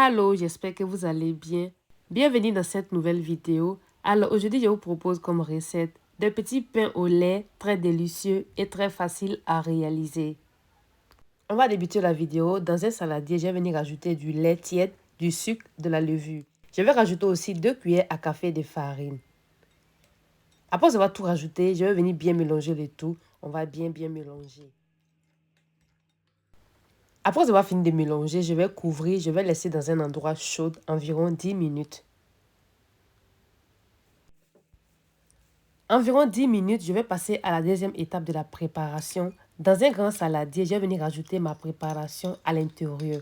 Hello, j'espère que vous allez bien. Bienvenue dans cette nouvelle vidéo. Alors aujourd'hui, je vous propose comme recette des petits pains au lait très délicieux et très faciles à réaliser. On va débuter la vidéo. Dans un saladier, je vais venir rajouter du lait tiède, du sucre, de la levure. Je vais rajouter aussi 2 cuillères à café de farine. Après avoir tout rajouté, je vais venir bien mélanger le tout. On va bien mélanger. Après avoir fini de mélanger, je vais couvrir, je vais laisser dans un endroit chaud environ 10 minutes. Environ 10 minutes, je vais passer à la deuxième étape de la préparation. Dans un grand saladier, je vais venir rajouter ma préparation à l'intérieur.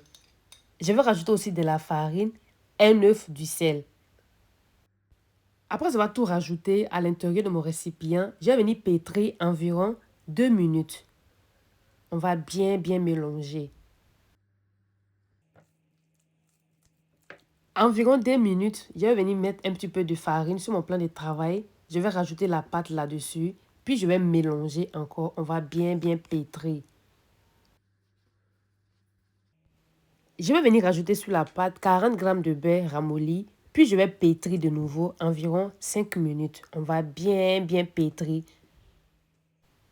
Je vais rajouter aussi de la farine, un œuf, du sel. Après avoir tout rajouté à l'intérieur de mon récipient, je vais venir pétrir environ 2 minutes. On va bien mélanger. Environ 2 minutes, je vais venir mettre un petit peu de farine sur mon plan de travail. Je vais rajouter la pâte là-dessus. Puis je vais mélanger encore. On va bien pétrir. Je vais venir rajouter sur la pâte 40 g de beurre ramolli. Puis je vais pétrir de nouveau environ 5 minutes. On va bien pétrir.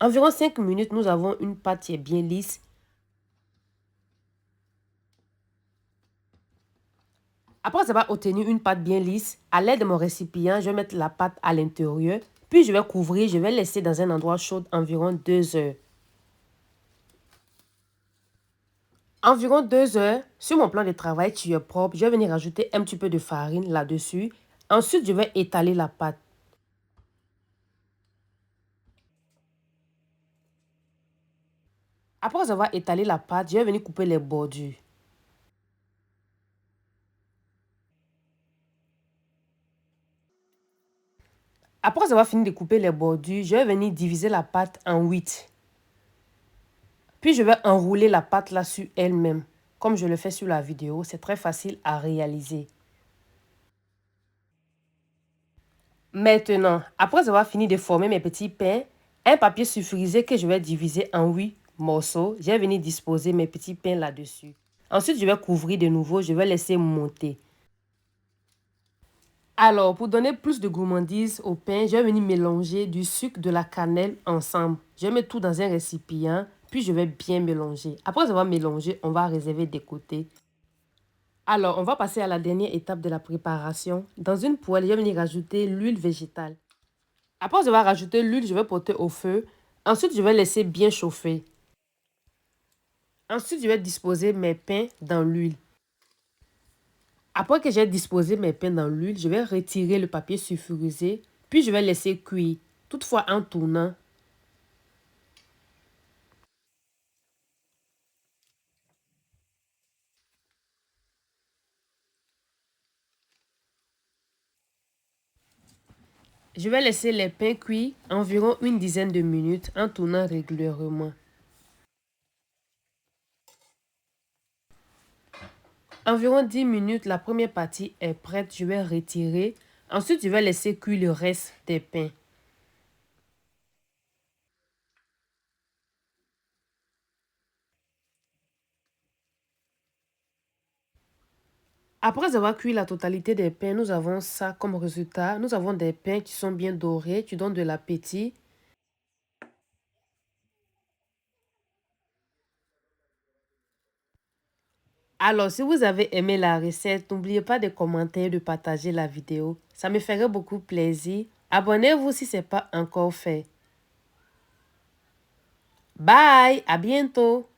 Environ 5 minutes, nous avons une pâte qui est bien lisse. Après avoir obtenu une pâte bien lisse, à l'aide de mon récipient, je vais mettre la pâte à l'intérieur. Puis je vais couvrir, je vais laisser dans un endroit chaud environ 2 heures. Environ 2 heures, sur mon plan de travail qui est propre, je vais venir ajouter un petit peu de farine là-dessus. Ensuite, je vais étaler la pâte. Après avoir étalé la pâte, je vais venir couper les bordures. Après avoir fini de couper les bordures, je vais venir diviser la pâte en 8. Puis je vais enrouler la pâte là sur elle-même. Comme je le fais sur la vidéo, c'est très facile à réaliser. Maintenant, après avoir fini de former mes petits pains, un papier sulfurisé que je vais diviser en 8 morceaux, je vais venir disposer mes petits pains là-dessus. Ensuite, je vais couvrir de nouveau, je vais laisser monter. Alors, pour donner plus de gourmandise au pain, je vais venir mélanger du sucre, de la cannelle ensemble. Je vais mettre tout dans un récipient, puis je vais bien mélanger. Après avoir mélangé, on va réserver des côtés. Alors, on va passer à la dernière étape de la préparation. Dans une poêle, je vais venir rajouter l'huile végétale. Après avoir rajouté l'huile, je vais porter au feu. Ensuite, je vais laisser bien chauffer. Ensuite, je vais disposer mes pains dans l'huile. Après que j'ai disposé mes pains dans l'huile, je vais retirer le papier sulfurisé, puis je vais laisser cuire, toutefois en tournant. Je vais laisser les pains cuire environ une dizaine de minutes en tournant régulièrement. Environ 10 minutes, la première partie est prête, je vais retirer. Ensuite, je vais laisser cuire le reste des pains. Après avoir cuit la totalité des pains, nous avons ça comme résultat. Nous avons des pains qui sont bien dorés, qui donnent de l'appétit. Alors, si vous avez aimé la recette, n'oubliez pas de commenter et de partager la vidéo. Ça me ferait beaucoup plaisir. Abonnez-vous si ce n'est pas encore fait. Bye, à bientôt.